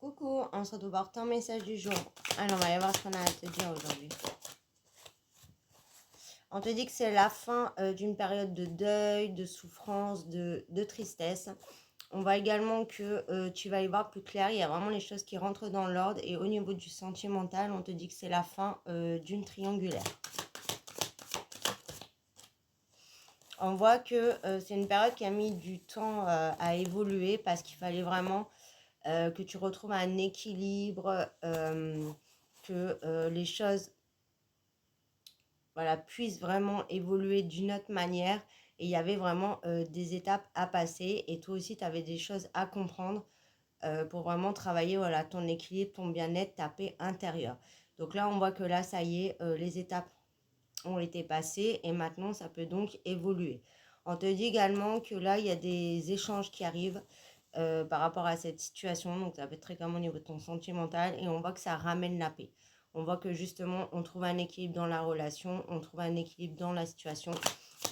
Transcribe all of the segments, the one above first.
Coucou, on se retrouve pour ton message du jour. Alors, on va aller voir ce qu'on a à te dire aujourd'hui. On te dit que c'est la fin d'une période de deuil, de souffrance, de tristesse. On voit également que tu vas y voir plus clair. Il y a vraiment les choses qui rentrent dans l'ordre. Et au niveau du sentimental, on te dit que c'est la fin d'une triangulaire. On voit que c'est une période qui a mis du temps à évoluer parce qu'il fallait vraiment que tu retrouves un équilibre, que les choses puissent vraiment évoluer d'une autre manière. Et il y avait vraiment des étapes à passer. Et toi aussi, tu avais des choses à comprendre pour vraiment travailler ton équilibre, ton bien-être, ta paix intérieure. Donc là, on voit que là, ça y est, les étapes ont été passées et maintenant, ça peut donc évoluer. On te dit également que là, il y a des échanges qui arrivent par rapport à cette situation. Donc, ça peut être très clairement au niveau de ton sentimental et on voit que ça ramène la paix. On voit que justement, on trouve un équilibre dans la relation, on trouve un équilibre dans la situation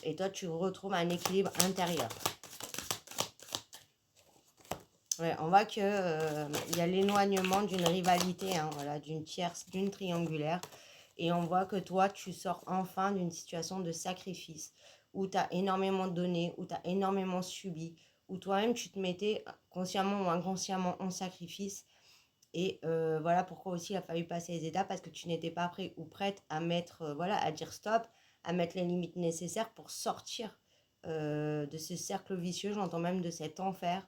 et toi, tu retrouves un équilibre intérieur. Ouais, on voit qu'il y a l'éloignement d'une rivalité, hein, d'une tierce, d'une triangulaire. Et on voit que toi, tu sors enfin d'une situation de sacrifice où tu as énormément donné, où tu as énormément subi, où toi-même tu te mettais consciemment ou inconsciemment en sacrifice. Et voilà pourquoi aussi il a fallu passer les étapes parce que tu n'étais pas prêt ou prête à mettre, à dire stop, à mettre les limites nécessaires pour sortir de ce cercle vicieux, j'entends même de cet enfer,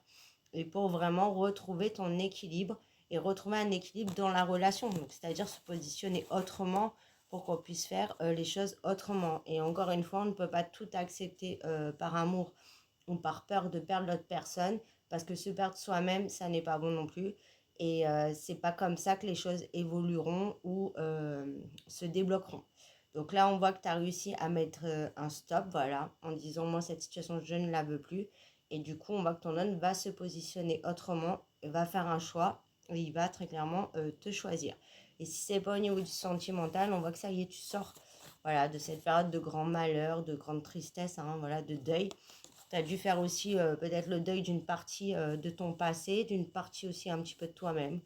et pour vraiment retrouver ton équilibre et retrouver un équilibre dans la relation. Donc, c'est-à-dire se positionner autrement pour qu'on puisse faire les choses autrement. Et encore une fois, on ne peut pas tout accepter par amour ou par peur de perdre l'autre personne parce que se perdre soi-même, ça n'est pas bon non plus. Et c'est pas comme ça que les choses évolueront ou se débloqueront. Donc là, on voit que tu as réussi à mettre un stop, en disant moi cette situation, je ne la veux plus. Et du coup, on voit que ton homme va se positionner autrement, va faire un choix et il va très clairement te choisir. Et si c'est pas au niveau du sentimental, on voit que ça y est, tu sors de cette période de grand malheur, de grande tristesse, de deuil. Tu as dû faire aussi peut-être le deuil d'une partie de ton passé, d'une partie aussi un petit peu de toi-même.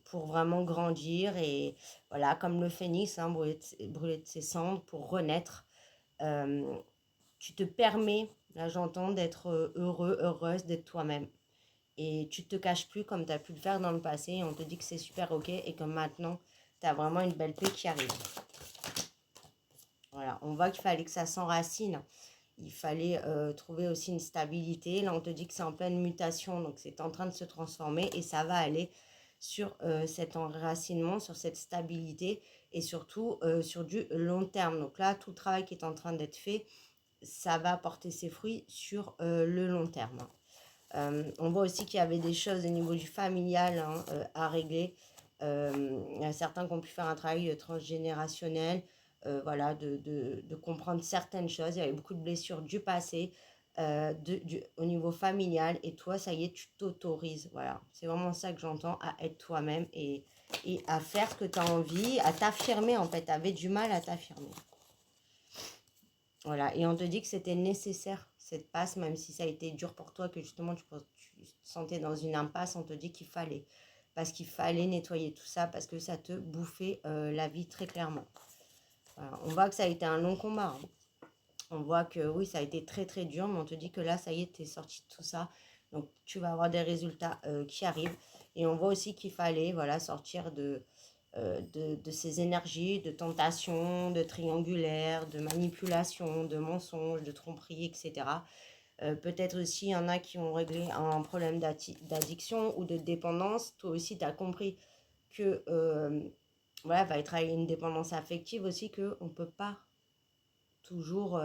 Pour vraiment grandir et comme le phénix, brûler de ses cendres pour renaître. Tu te permets, là j'entends, d'être heureux, heureuse, d'être toi-même. Et tu ne te caches plus comme tu as pu le faire dans le passé. Et on te dit que c'est super ok et que maintenant, tu as vraiment une belle paix qui arrive. Voilà, on voit qu'il fallait que ça s'enracine. Il fallait trouver aussi une stabilité. Là, on te dit que c'est en pleine mutation, donc c'est en train de se transformer et ça va aller sur cet enracinement, sur cette stabilité et surtout sur du long terme. Donc là, tout le travail qui est en train d'être fait, ça va porter ses fruits sur le long terme. On voit aussi qu'il y avait des choses au niveau du familial à régler. Il y a certains qui ont pu faire un travail transgénérationnel, de comprendre certaines choses. Il y avait beaucoup de blessures du passé, au niveau familial. Et toi, ça y est, tu t'autorises. Voilà, c'est vraiment ça que j'entends, à être toi-même et à faire ce que tu as envie, à t'affirmer en fait. Tu avais du mal à t'affirmer. Voilà, et on te dit que c'était nécessaire, cette passe, même si ça a été dur pour toi, que justement tu te sentais dans une impasse, on te dit qu'il fallait. Parce qu'il fallait nettoyer tout ça, parce que ça te bouffait la vie très clairement. Voilà, on voit que ça a été un long combat. On voit que oui, ça a été très très dur, mais on te dit que là, ça y est, tu es sorti de tout ça. Donc tu vas avoir des résultats qui arrivent. Et on voit aussi qu'il fallait sortir de ces énergies de tentation, de triangulaire, de manipulation, de mensonge, de tromperie, etc. Peut-être aussi, il y en a qui ont réglé un problème d'addiction ou de dépendance. Toi aussi, tu as compris que va y travailler une dépendance affective aussi, qu'on ne peut pas toujours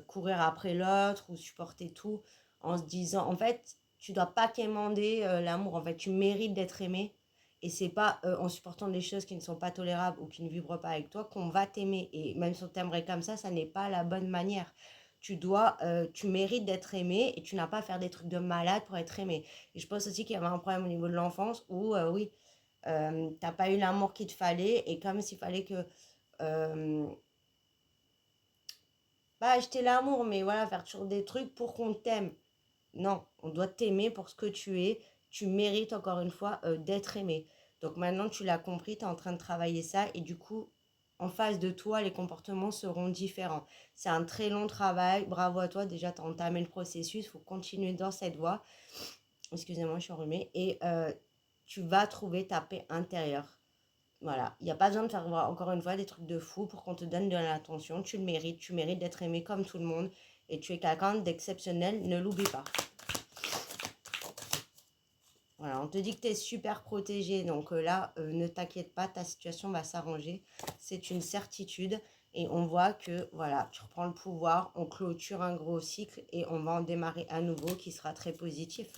courir après l'autre ou supporter tout en se disant, en fait, tu dois pas quémander l'amour. En fait, tu mérites d'être aimé. Et c'est pas en supportant des choses qui ne sont pas tolérables ou qui ne vibrent pas avec toi qu'on va t'aimer. Et même si on t'aimerait comme ça n'est pas la bonne manière. Tu mérites d'être aimé et tu n'as pas à faire des trucs de malade pour être aimé. Et je pense aussi qu'il y avait un problème au niveau de l'enfance où, t'as pas eu l'amour qu'il te fallait et comme s'il fallait que acheter l'amour, mais faire toujours des trucs pour qu'on t'aime. Non, on doit t'aimer pour ce que tu es. Tu mérites encore une fois d'être aimé. Donc maintenant, tu l'as compris, tu es en train de travailler ça et du coup, en face de toi, les comportements seront différents. C'est un très long travail. Bravo à toi, déjà, tu as entamé le processus. Il faut continuer dans cette voie. Excusez-moi, je suis enrhumée. Et tu vas trouver ta paix intérieure. Voilà, il n'y a pas besoin de faire encore une fois des trucs de fou pour qu'on te donne de l'attention. Tu mérites d'être aimé comme tout le monde et tu es quelqu'un d'exceptionnel, ne l'oublie pas. Voilà, on te dit que tu es super protégé, donc là, ne t'inquiète pas, ta situation va s'arranger. C'est une certitude et on voit que, voilà, tu reprends le pouvoir, on clôture un gros cycle et on va en démarrer un nouveau qui sera très positif.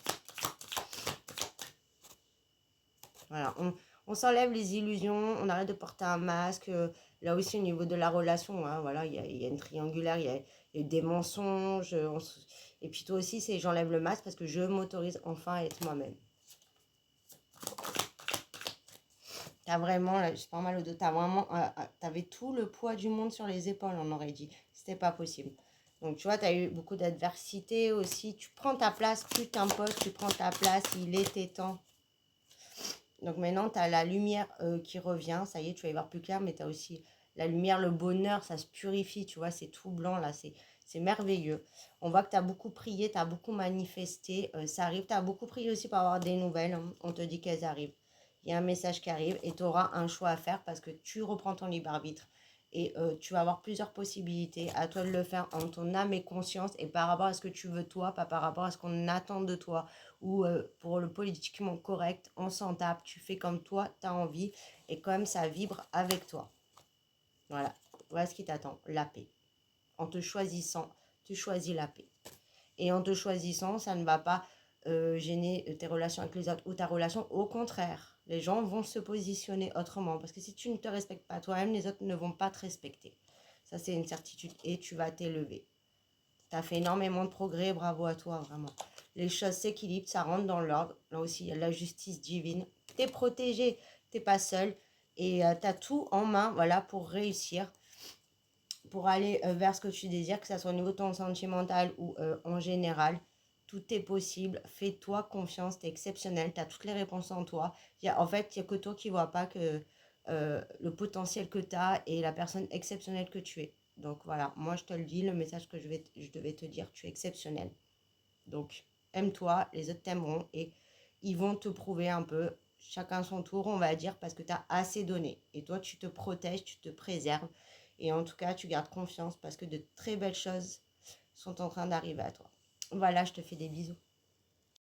Voilà, on s'enlève les illusions, on arrête de porter un masque. Là aussi, au niveau de la relation, hein, voilà, il y a une triangulaire, il y a des mensonges. Et puis toi aussi, c'est j'enlève le masque parce que je m'autorise enfin à être moi-même. T'as vraiment, là, j'ai pas mal au dos, t'avais tout le poids du monde sur les épaules, on aurait dit. C'était pas possible. Donc, tu vois, tu as eu beaucoup d'adversité aussi. Tu prends ta place, tu t'imposes, tu prends ta place, il était temps. Donc maintenant, tu as la lumière qui revient. Ça y est, tu vas y voir plus clair, mais tu as aussi la lumière, le bonheur, ça se purifie, tu vois, c'est tout blanc là, c'est merveilleux. On voit que tu as beaucoup prié, tu as beaucoup manifesté, ça arrive. Tu as beaucoup prié aussi pour avoir des nouvelles, hein. On te dit qu'elles arrivent. Il y a un message qui arrive et tu auras un choix à faire parce que tu reprends ton libre arbitre. Et tu vas avoir plusieurs possibilités. À toi de le faire en ton âme et conscience et par rapport à ce que tu veux toi, pas par rapport à ce qu'on attend de toi ou pour le politiquement correct, on s'en tape, tu fais comme toi, tu as envie et comme ça vibre avec toi. Voilà, voilà ce qui t'attend, la paix. En te choisissant, tu choisis la paix. Et en te choisissant, ça ne va pas gêner tes relations avec les autres ou ta relation. Au contraire, les gens vont se positionner autrement. Parce que si tu ne te respectes pas toi-même, les autres ne vont pas te respecter. Ça, c'est une certitude. Et tu vas t'élever. Tu as fait énormément de progrès, bravo à toi, vraiment. Les choses s'équilibrent, ça rentre dans l'ordre. Là aussi, il y a la justice divine. Tu es protégé, tu n'es pas seul. Et tu as tout en main, voilà, pour réussir, pour aller vers ce que tu désires, que ce soit au niveau de ton sentimental ou en général. Tout est possible. Fais-toi confiance, tu es exceptionnel, tu as toutes les réponses en toi. En fait, il n'y a que toi qui ne vois pas que le potentiel que tu as et la personne exceptionnelle que tu es. Donc voilà, moi je te le dis, le message que je devais te dire, tu es exceptionnel. Donc aime-toi, les autres t'aimeront et ils vont te prouver un peu, chacun son tour, on va dire, parce que tu as assez donné. Et toi, tu te protèges, tu te préserves. Et en tout cas, tu gardes confiance parce que de très belles choses sont en train d'arriver à toi. Voilà, je te fais des bisous.